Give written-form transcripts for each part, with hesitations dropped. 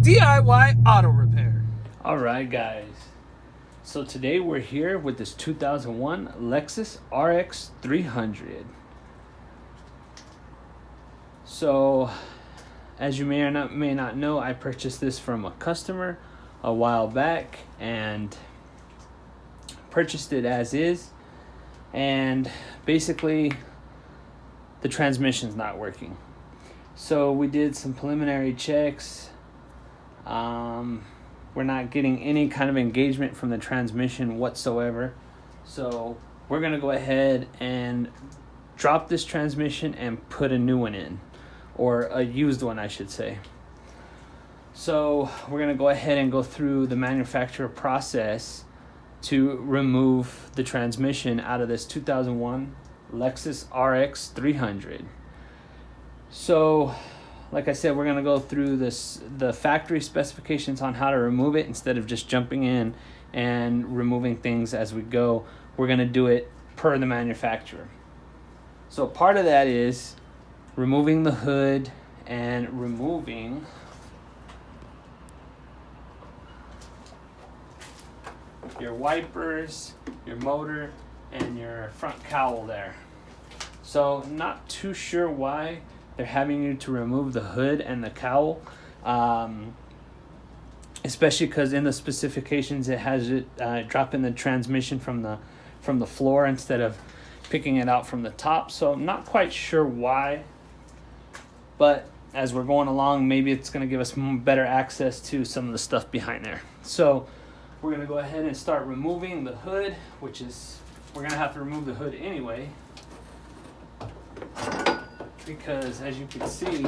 DIY auto repair. All right, guys. So today we're here with this 2001 Lexus RX 300. So, as you may not know, I purchased this from a customer a while back and purchased it as is. And basically, the transmission's not working. So we did some preliminary checks. We're not getting any kind of engagement from the transmission whatsoever. So we're going to go ahead and drop this transmission and put a new one in, or a used one, I should say. So we're going to go ahead and go through the manufacturer process to remove the transmission out of this 2001 Lexus RX 300. So, like I said, we're going to go through the factory specifications on how to remove it instead of just jumping in and removing things as we go. We're going to do it per the manufacturer. So part of that is removing the hood and removing your wipers, your motor, and your front cowl there. So not too sure why they're having you to remove the hood and the cowl, especially because in the specifications it has it dropping the transmission from the floor instead of picking it out from the top. So I'm not quite sure why, but as we're going along, maybe it's going to give us better access to some of the stuff behind there. So we're going to go ahead and start removing the hood, which is, we're going to have to remove the hood anyway, because as you can see,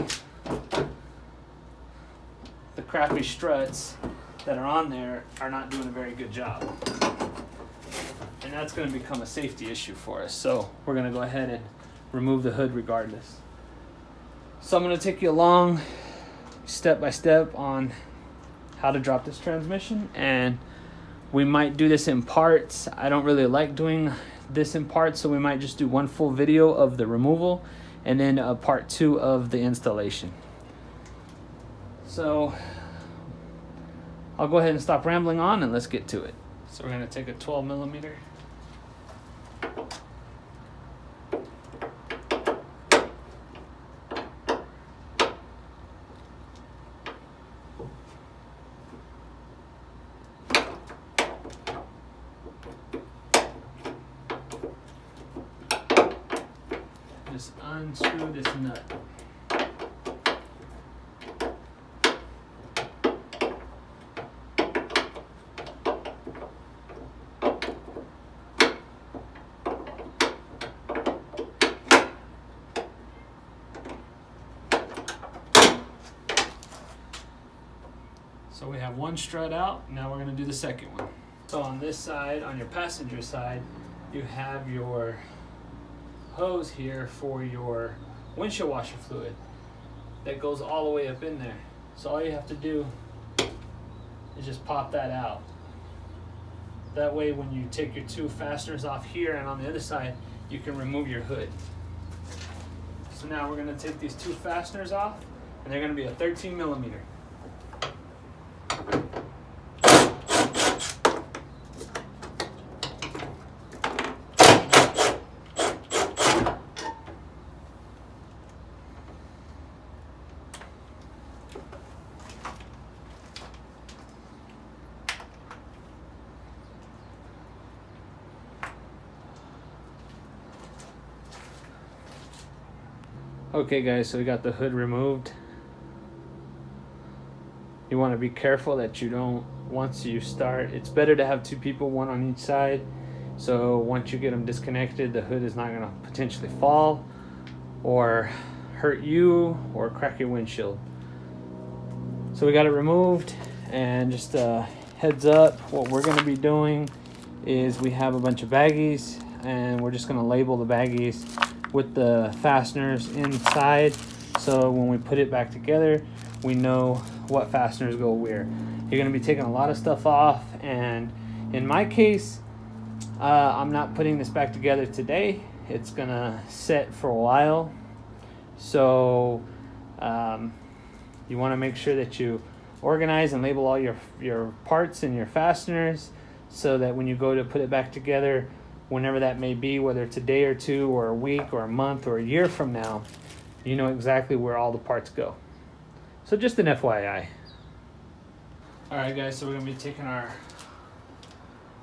the crappy struts that are on there are not doing a very good job. And that's going to become a safety issue for us. So we're going to go ahead and remove the hood regardless. So I'm going to take you along step by step on how to drop this transmission, and we might do this in parts. I don't really like doing this in parts, so we might just do one full video of the removal and then a part 2 of the installation. So I'll go ahead and stop rambling on and let's get to it. So we're going to take a 12 millimeter. Just unscrew this nut. So we have one strut out. Now we're going to do the second one. So on this side, on your passenger side, you have your hose here for your windshield washer fluid that goes all the way up in there. So all you have to do is just pop that out. That way when you take your 2 fasteners off here and on the other side, you can remove your hood. So now we're going to take these 2 fasteners off, and they're going to be a 13 millimeter. Okay guys, so we got the hood removed. You want to be careful that you don't, once you start, it's better to have 2 people, one on each side. So once you get them disconnected, the hood is not going to potentially fall or hurt you or crack your windshield. So we got it removed, and just a heads up, what we're going to be doing is we have a bunch of baggies, and we're just going to label the baggies with the fasteners inside, so when we put it back together, we know what fasteners go where. You're going to be taking a lot of stuff off, and in my case, I'm not putting this back together today. It's going to sit for a while, so you want to make sure that you organize and label all your parts and your fasteners so that when you go to put it back together, whenever that may be, whether it's a day or two or a week or a month or a year from now, you know exactly where all the parts go. So just an FYI. Alright guys, so we're going to be taking our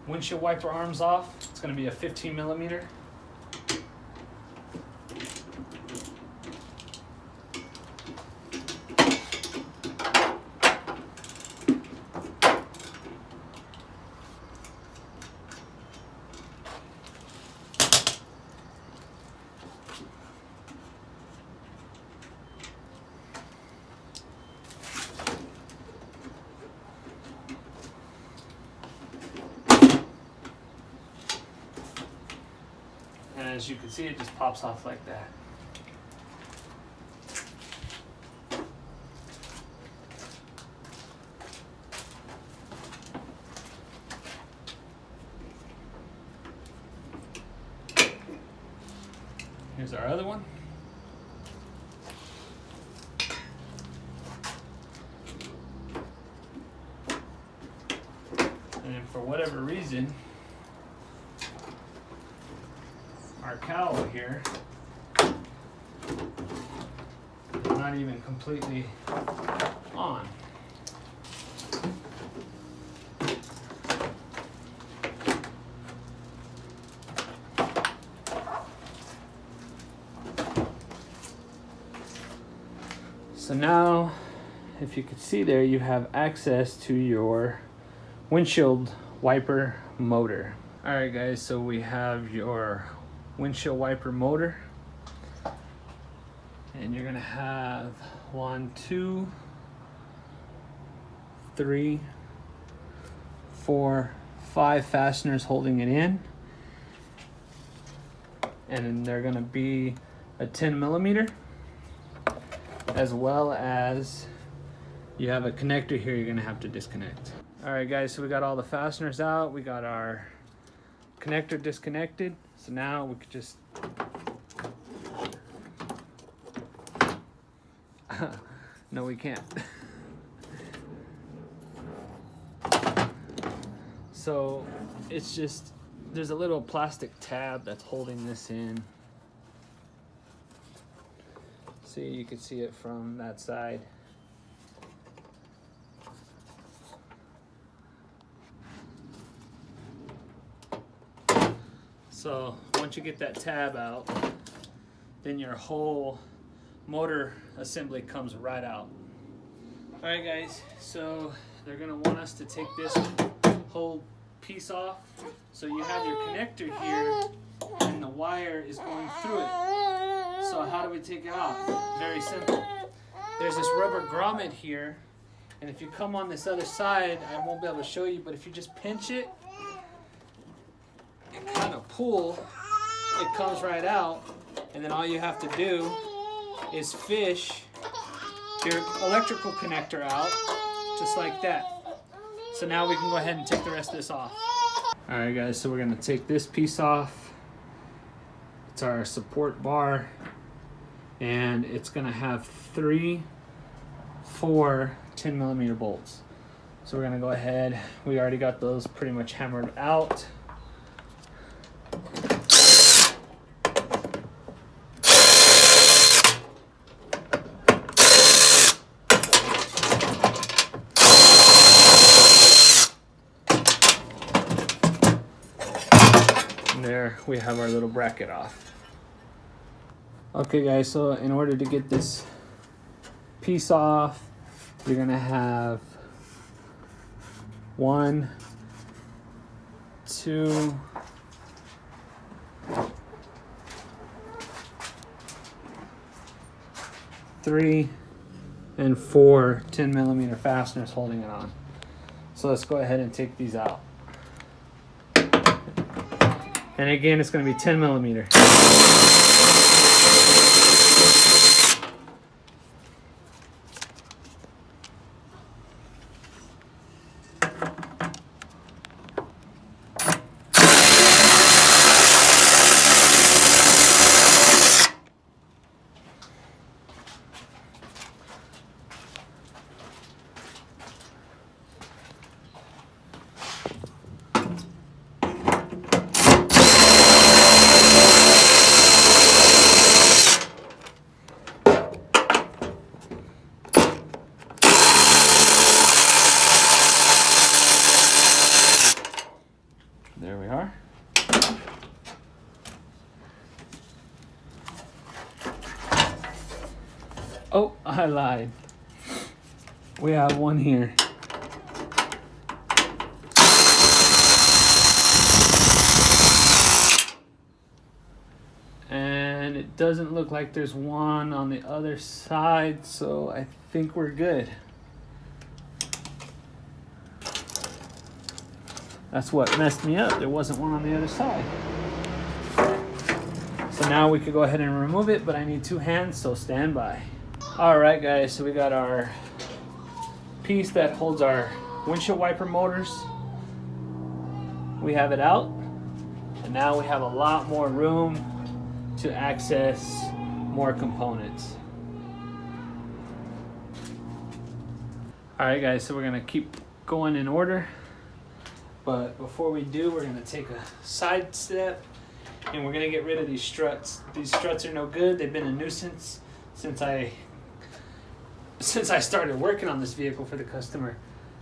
windshield wiper arms off. It's going to be a 15 millimeter. And as you can see, it just pops off like that. Here's our other one. And then for whatever reason, our cowl here is not even completely on. So now, if you could see there, you have access to your windshield wiper motor. All right guys, so we have your windshield wiper motor, and you're gonna have 1, 2, 3, 4, 5 fasteners holding it in, and then they're gonna be a 10 millimeter, as well as you have a connector here you're gonna have to disconnect. All right guys, so we got all the fasteners out, we got our connector disconnected, so now we could just no, we can't. So it's just, there's a little plastic tab that's holding this in. See, you can see it from that side. So once you get that tab out, then your whole motor assembly comes right out. All right guys, so they're gonna want us to take this whole piece off. So you have your connector here and the wire is going through it. So how do we take it off? Very simple. There's this rubber grommet here, and if you come on this other side, I won't be able to show you, but if you just pinch it and kind of pull, it comes right out, and then all you have to do is fish your electrical connector out, just like that. So now we can go ahead and take the rest of this off. All right guys, so we're gonna take this piece off. It's our support bar, and it's gonna have 3, 4 10 millimeter bolts. So we're gonna go ahead, we already got those pretty much hammered out. And there we have our little bracket off. Okay guys, so in order to get this piece off, you're gonna have 1, 2, 3, and 4 10 millimeter fasteners holding it on. So let's go ahead and take these out. And again, it's going to be 10 millimeter. There we are. Oh, I lied. We have one here. And it doesn't look like there's one on the other side, so I think we're good. That's what messed me up. There wasn't one on the other side. So now we could go ahead and remove it, but I need 2 hands, so stand by. All right, guys, so we got our piece that holds our windshield wiper motors. We have it out, and now we have a lot more room to access more components. All right, guys, so we're gonna keep going in order, but before we do, we're gonna take a side step and we're gonna get rid of these struts. These struts are no good. They've been a nuisance since I started working on this vehicle for the customer.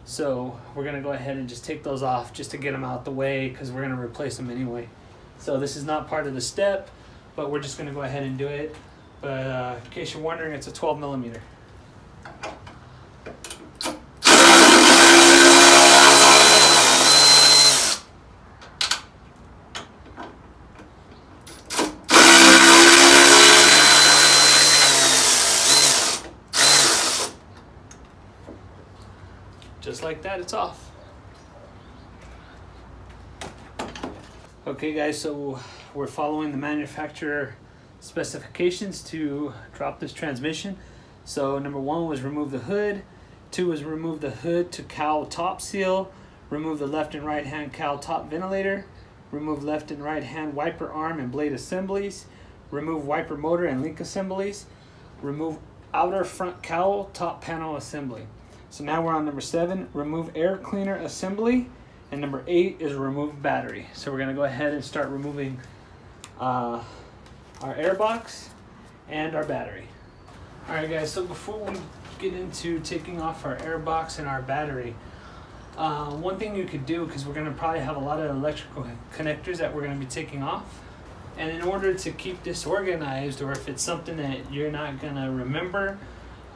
So we're gonna go ahead and just take those off just to get them out the way, because we're gonna replace them anyway. So this is not part of the step, but we're just gonna go ahead and do it. But in case you're wondering, it's a 12 millimeter. Just like that, it's off. Okay guys, so we're following the manufacturer specifications to drop this transmission. So number 1 was remove the hood, 2 was remove the hood to cowl top seal, remove the left and right hand cowl top ventilator, remove left and right hand wiper arm and blade assemblies, remove wiper motor and link assemblies, remove outer front cowl top panel assembly. So now we're on number 7, remove air cleaner assembly, and number 8 is remove battery. So we're gonna go ahead and start removing our air box and our battery. All right guys, so before we get into taking off our air box and our battery, one thing you could do, because we're gonna probably have a lot of electrical connectors that we're gonna be taking off, and in order to keep this organized, or if it's something that you're not gonna remember,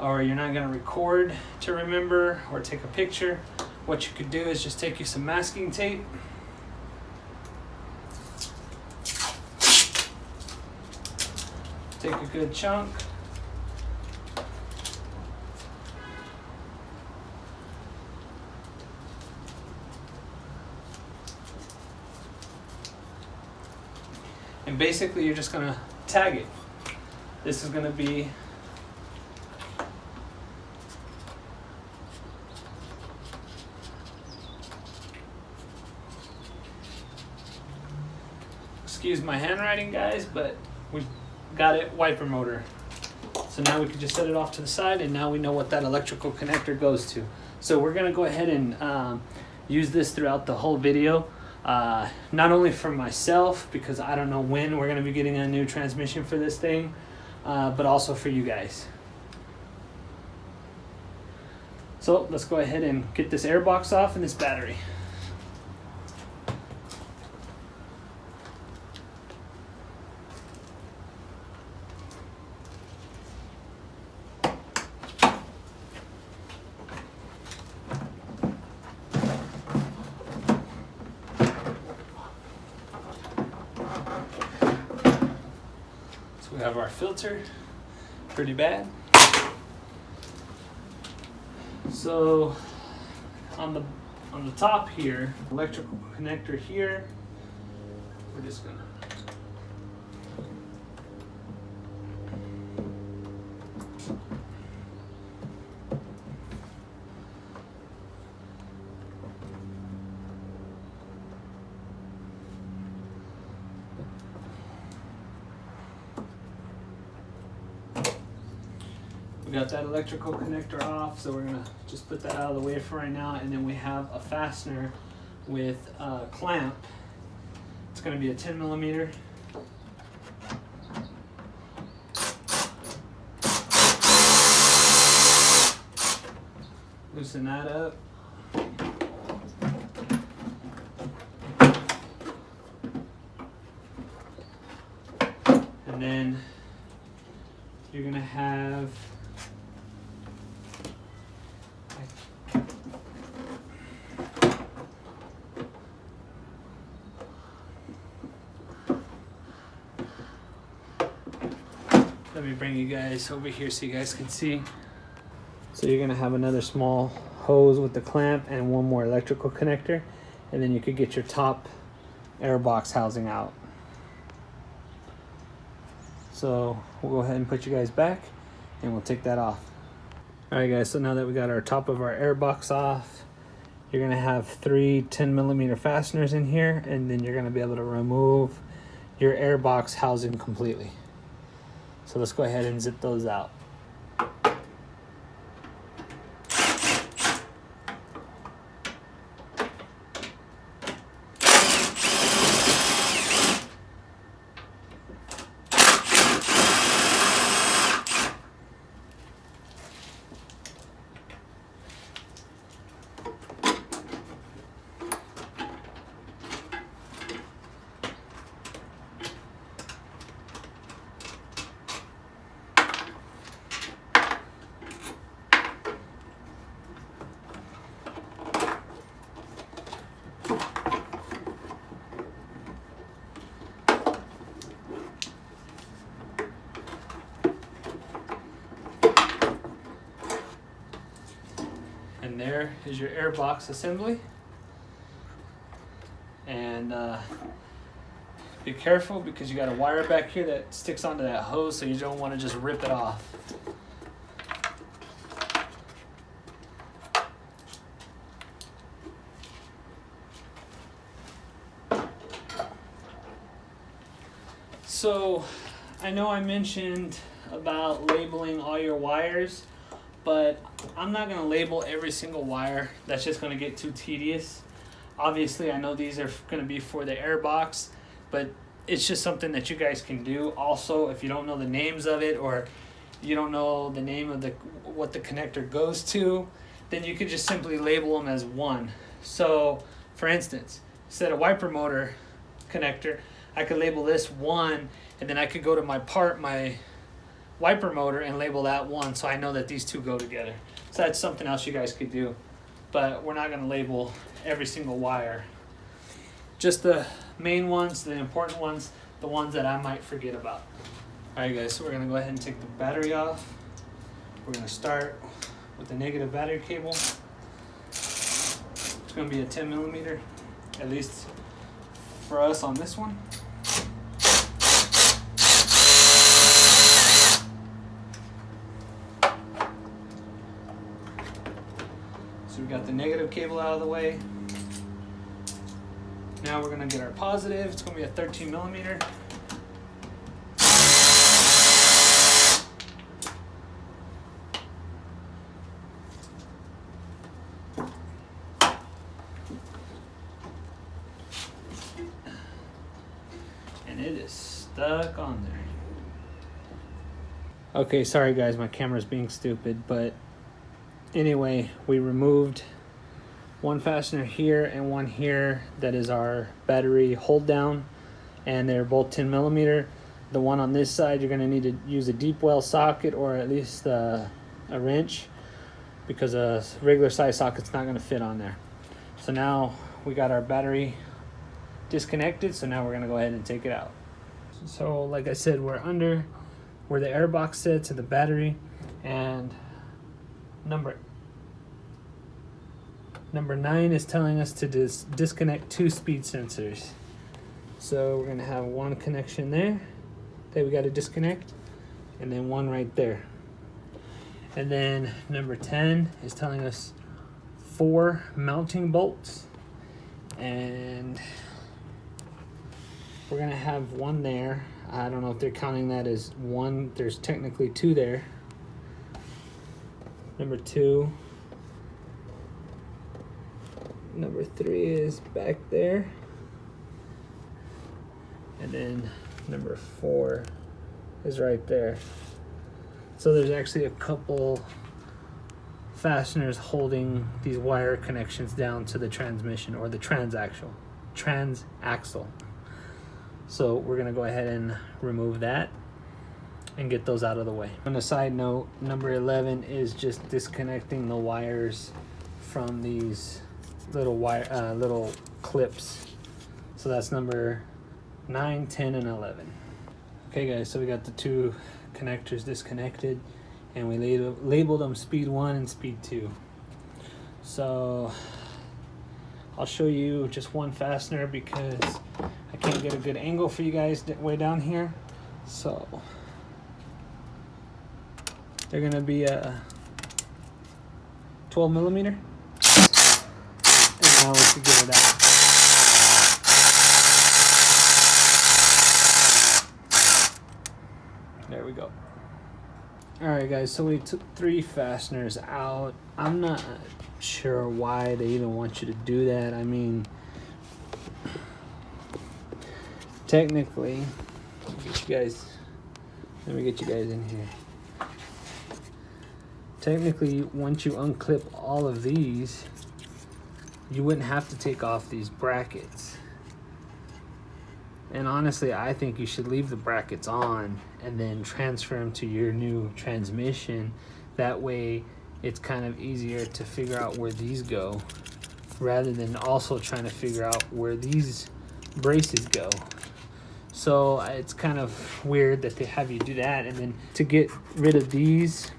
or you're not going to record to remember or take a picture, what you could do is just take you some masking tape, take a good chunk, and basically you're just going to tag it. This is going to be excuse my handwriting guys, but we got it, wiper motor. So now we can just set it off to the side, and now we know what that electrical connector goes to. So we're gonna go ahead and use this throughout the whole video, not only for myself, because I don't know when we're gonna be getting a new transmission for this thing, but also for you guys. So let's go ahead and get this air box off and this battery. We have our filter, pretty bad. So on the top here, electrical connector here, we're just gonna we got that electrical connector off, so we're gonna just put that out of the way for right now, and then we have a fastener with a clamp. It's gonna be a 10 millimeter. Loosen that up. then you're gonna have let me bring you guys over here so you guys can see. So you're gonna have another small hose with the clamp and one more electrical connector, and then you could get your top air box housing out. So we'll go ahead and put you guys back and we'll take that off. All right guys, so now that we got our top of our air box off, you're gonna have 3 10mm fasteners in here, and then you're gonna be able to remove your air box housing completely. So let's go ahead and zip those out. And there is your air box assembly. And be careful because you got a wire back here that sticks onto that hose, so you don't want to just rip it off. So I know I mentioned about labeling all your wires, but I'm not going to label every single wire. That's just going to get too tedious. Obviously, I know these are going to be for the air box, but it's just something that you guys can do. Also, if you don't know the names of it, or you don't know the name of what the connector goes to, then you could just simply label them as one. So, for instance, instead of wiper motor connector, I could label this 1, and then I could go to my wiper motor and label that 1, so I know that these two go together. So that's something else you guys could do, but we're not going to label every single wire. Just the main ones, the important ones, the ones that I might forget about. Alright guys, so we're going to go ahead and take the battery off. We're going to start with the negative battery cable. It's going to be a 10mm, at least for us on this one. So we got the negative cable out of the way. Now we're going to get our positive. It's going to be a 13mm. And it is stuck on there. Okay, sorry guys, my camera's being stupid, but anyway, we removed one fastener here and one here. That is our battery hold down, and they're both 10mm. The one on this side, you're going to need to use a deep well socket, or at least a wrench, because a regular size socket's not going to fit on there. So now we got our battery disconnected, so now we're going to go ahead and take it out. So like I said, we're under where the air box sits and the battery, and number 9 is telling us to disconnect 2 speed sensors. So we're going to have one connection there that we got to disconnect, and then one right there. And then number 10 is telling us 4 mounting bolts, and we're going to have one there. I don't know if they're counting that as one. There's technically 2 there. Number 2. Number 3 is back there. And then number 4 is right there. So there's actually a couple fasteners holding these wire connections down to the transmission, or the transaxle. So we're gonna go ahead and remove that. and get those out of the way. On a side note, number 11 is just disconnecting the wires from these little clips. So that's number 9, 10, and 11. Okay guys, so we got the 2 connectors disconnected, and we labeled them speed 1 and speed 2. So I'll show you just one fastener because I can't get a good angle for you guys way down here. So they're gonna be a 12 millimeter, and now we can get it out. There we go. All right guys, so we took 3 fasteners out. I'm not sure why they even want you to do that. I mean, technically, let me get you guys in here. Technically, once you unclip all of these, you wouldn't have to take off these brackets. And honestly, I think you should leave the brackets on and then transfer them to your new transmission. That way, it's kind of easier to figure out where these go, rather than also trying to figure out where these braces go. So it's kind of weird that they have you do that. And then to get rid of these,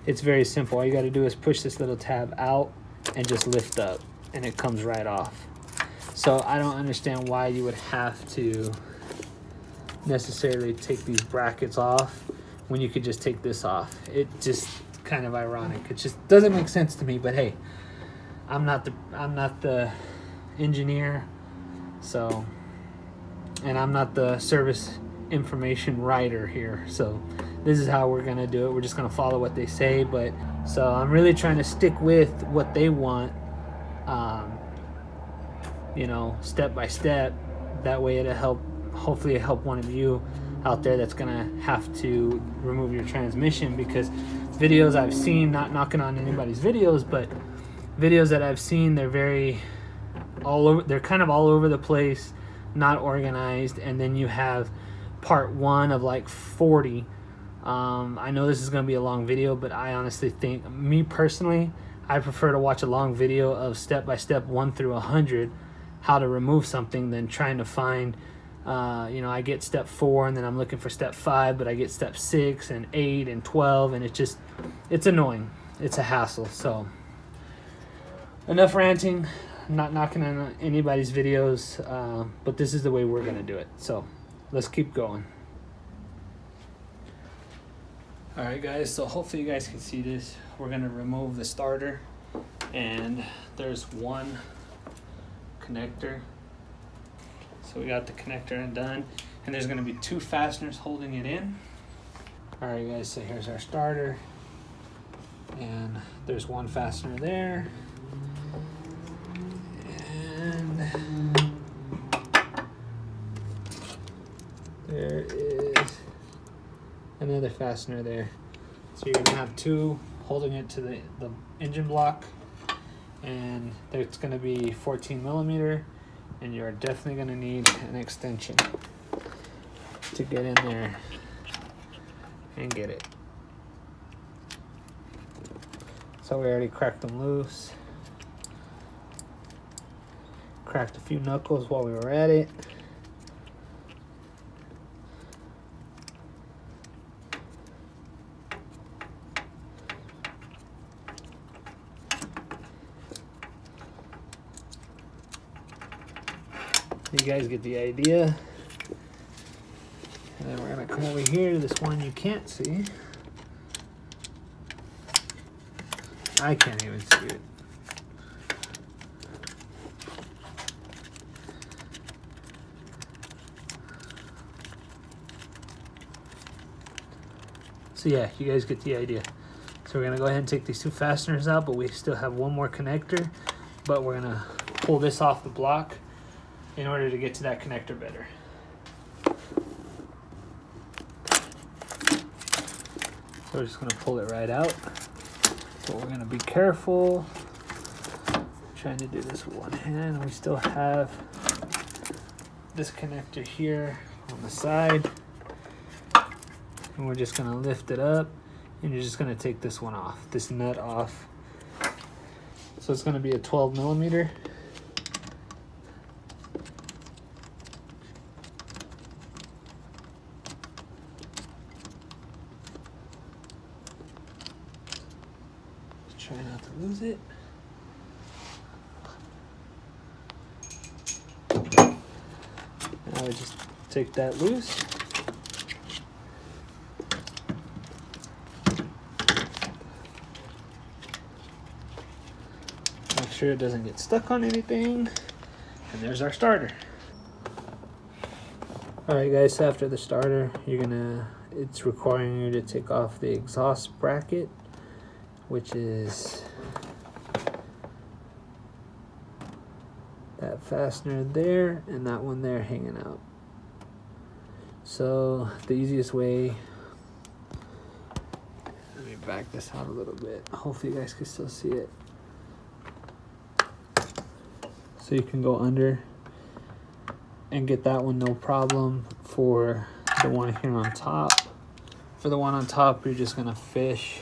it's very simple. All you got to do is push this little tab out and just lift up, and it comes right off. So I don't understand why you would have to necessarily take these brackets off when you could just take this off. It just kind of ironic. It just doesn't make sense to me, but hey, I'm not the engineer, so, and I'm not the service information writer here, so this is how we're gonna do it. We're just gonna follow what they say. But so I'm really trying to stick with what they want, you know, step by step. That way it'll hopefully help one of you out there that's gonna have to remove your transmission, because videos I've seen, not knocking on anybody's videos, but videos that I've seen, they're kind of all over the place, not organized. And then you have part 1 of like 40. I know this is going to be a long video, but I honestly think, me personally, I prefer to watch a long video of step by step 1 through 100 how to remove something, than trying to find, you know, I get step 4 and then I'm looking for step 5, but I get step 6 and 8 and 12, and it's annoying. It's a hassle. So enough ranting. I'm not knocking on anybody's videos, but this is the way we're going to do it. So let's keep going. All right guys, so hopefully you guys can see this. We're going to remove the starter, and there's one connector. So we got the connector undone, and there's going to be 2 fasteners holding it in. All right guys, so here's our starter, and there's one fastener there, and there is another fastener there. So you're gonna have 2 holding it to the engine block, and it's gonna be 14 millimeter, and you're definitely gonna need an extension to get in there and get it. So we already cracked them loose. Cracked a few knuckles while we were at it. You guys get the idea. And then we're gonna come over here to this one you can't see. I can't even see it. So yeah, you guys get the idea. So we're gonna go ahead and take these 2 fasteners out, but we still have one more connector, but we're gonna pull this off the block in order to get to that connector better. So we're just gonna pull it right out. But we're gonna be careful. Trying to do this with one hand. We still have this connector here on the side. and we're just gonna lift it up, and you're just gonna take this one off, this nut off. So it's gonna be a 12 millimeter. Try not to lose it. Now we just take that loose. Make sure it doesn't get stuck on anything. And there's our starter. Alright guys, so after the starter, it's requiring you to take off the exhaust bracket, which is that fastener there and that one there hanging out. So the easiest way, let me back this out a little bit. Hopefully you guys can still see it. So you can go under and get that one no problem. For the one here on top, you're just gonna fish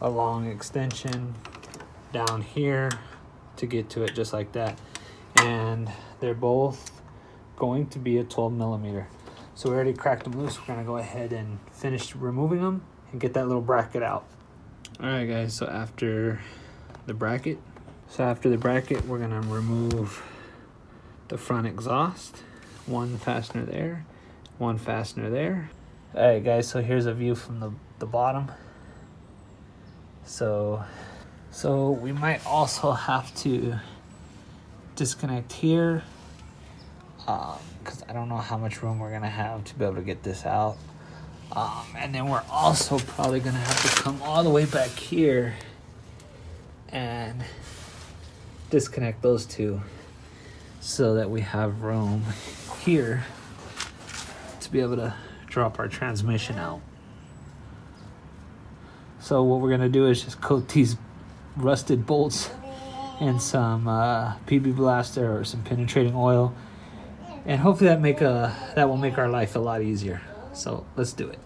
a long extension down here to get to it, just like that. And they're both going to be a 12 millimeter. So we already cracked them loose. We're gonna go ahead and finish removing them and get that little bracket out. All right guys, so after the bracket, we're gonna remove the front exhaust. One fastener there, one fastener there. All right guys, so here's a view from the bottom. So we might also have to disconnect here, because I don't know how much room we're gonna have to be able to get this out. And then we're also probably gonna have to come all the way back here and disconnect those two so that we have room here to be able to drop our transmission out. So what we're gonna do is just coat these rusted bolts in some PB Blaster or some penetrating oil, and hopefully that will make our life a lot easier. So let's do it.